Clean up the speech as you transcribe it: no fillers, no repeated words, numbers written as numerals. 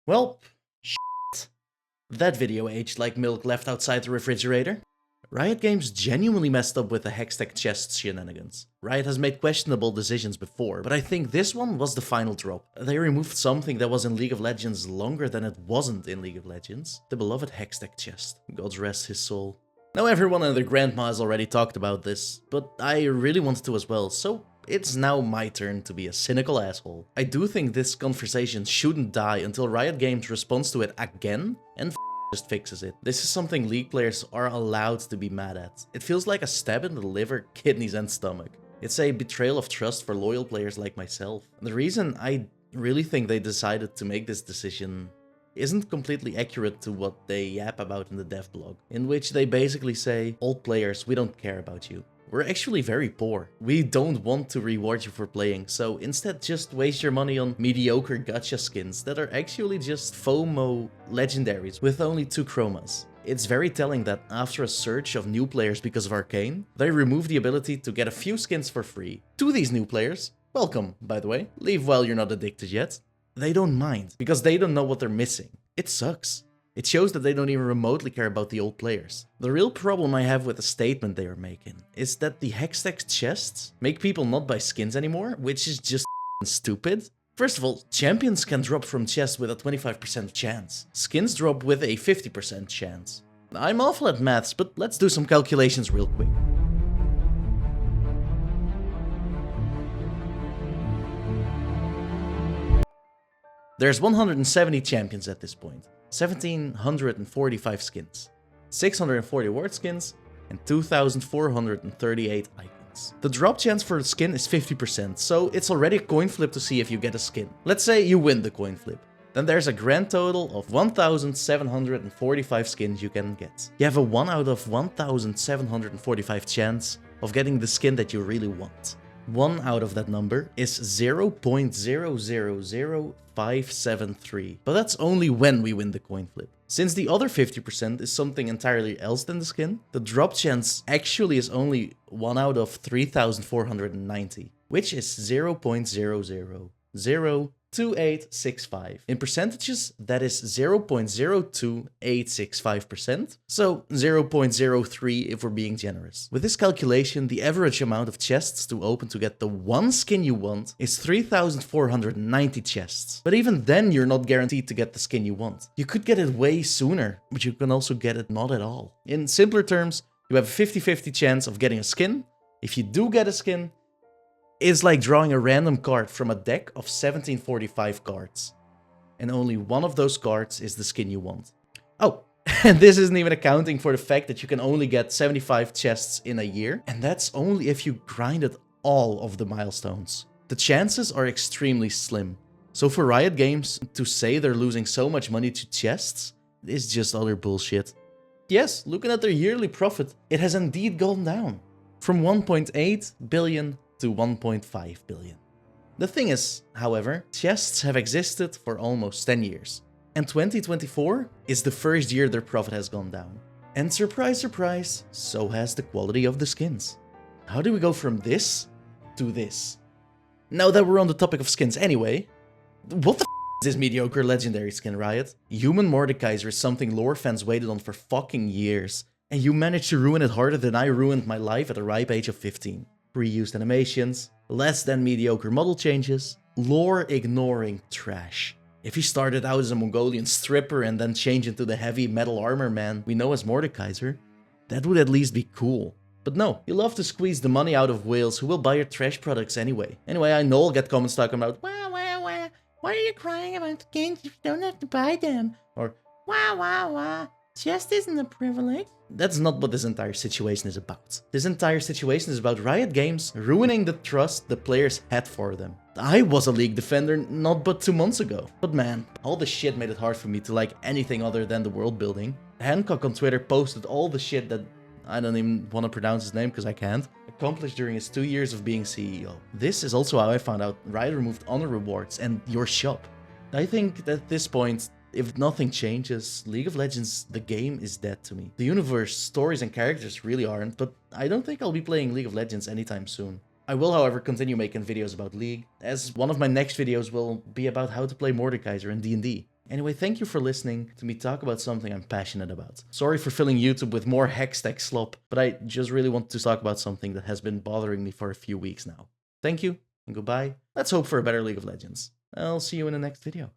Well, that video aged like milk left outside the refrigerator. Riot Games genuinely messed up with the Hextech Chests shenanigans. Riot has made questionable decisions before, but I think this one was the final drop. They removed something that was in League of Legends longer than it wasn't in League of Legends. The beloved Hextech Chest. God rest his soul. Now everyone and their grandma has already talked about this, but I really wanted to as well, so it's now my turn to be a cynical asshole. I do think this conversation shouldn't die until Riot Games responds to it again and just fixes it. This is something League players are allowed to be mad at. It feels like a stab in the liver, kidneys and stomach. It's a betrayal of trust for loyal players like myself. And the reason I really think they decided to make this decision isn't completely accurate to what they yap about in the dev blog, in which they basically say, old players, we don't care about you. We're actually very poor. We don't want to reward you for playing, so instead just waste your money on mediocre gacha skins that are actually just FOMO legendaries with only 2 chromas. It's very telling that after a surge of new players because of Arcane, they removed the ability to get a few skins for free. To these new players, welcome, by the way, leave while you're not addicted yet. They don't mind, because they don't know what they're missing. It sucks. It shows that they don't even remotely care about the old players. The real problem I have with the statement they are making is that the Hextech Chests make people not buy skins anymore, which is just stupid. First of all, champions can drop from chests with a 25% chance. Skins drop with a 50% chance. I'm awful at maths, but let's do some calculations real quick. There's 170 champions at this point, 1745 skins, 640 award skins, and 2438 icons. The drop chance for the skin is 50%, so it's already a coin flip to see if you get a skin. Let's say you win the coin flip. Then there's a grand total of 1745 skins you can get. You have a 1 out of 1745 chance of getting the skin that you really want. 1 out of that number is 0.000573, but that's only when we win the coin flip. Since the other 50% is something entirely else than the skin, the drop chance actually is only 1 out of 3490, which is 0.002865. In percentages, that is 0.02865%, so 0.03 if we're being generous. With this calculation, the average amount of chests to open to get the one skin you want is 3490 chests. But even then, you're not guaranteed to get the skin you want. You could get it way sooner, but you can also get it not at all. In simpler terms, you have a 50-50 chance of getting a skin. If you do get a skin, it's like drawing a random card from a deck of 1745 cards. And only one of those cards is the skin you want. Oh, and this isn't even accounting for the fact that you can only get 75 chests in a year. And that's only if you grinded all of the milestones. The chances are extremely slim. So for Riot Games to say they're losing so much money to chests is just utter bullshit. Yes, looking at their yearly profit, it has indeed gone down. From 1.8 billion to 1.5 billion. The thing is, however, chests have existed for almost 10 years. And 2024 is the first year their profit has gone down. And surprise, surprise, so has the quality of the skins. How do we go from this to this? Now that we're on the topic of skins anyway, what the is this mediocre legendary skin, Riot? Human Mordekaiser is something lore fans waited on for fucking years. And you managed to ruin it harder than I ruined my life at a ripe age of 15. Reused animations, less than mediocre model changes, lore ignoring trash. If he started out as a Mongolian stripper and then changed into the heavy metal armor man we know as Mordekaiser, that would at least be cool. But no, you love to squeeze the money out of whales who will buy your trash products anyway. Anyway, I know I'll get comments talking about, why are you crying about skins if you don't have to buy them? Or, just isn't a privilege. That's not what this entire situation is about. This entire situation is about Riot Games ruining the trust the players had for them. I was a League defender not but 2 months ago. But man, all the shit made it hard for me to like anything other than the world building. Hancock on Twitter posted all the shit that I don't even want to pronounce his name because I can't, accomplished during his 2 years of being CEO. This is also how I found out Riot removed honor rewards and your shop. I think that at this point, if nothing changes, League of Legends, the game, is dead to me. The universe, stories and characters really aren't, but I don't think I'll be playing League of Legends anytime soon. I will, however, continue making videos about League, as one of my next videos will be about how to play Mordekaiser in D&D. Anyway, thank you for listening to me talk about something I'm passionate about. Sorry for filling YouTube with more Hextech slop, but I just really want to talk about something that has been bothering me for a few weeks now. Thank you, and goodbye. Let's hope for a better League of Legends. I'll see you in the next video.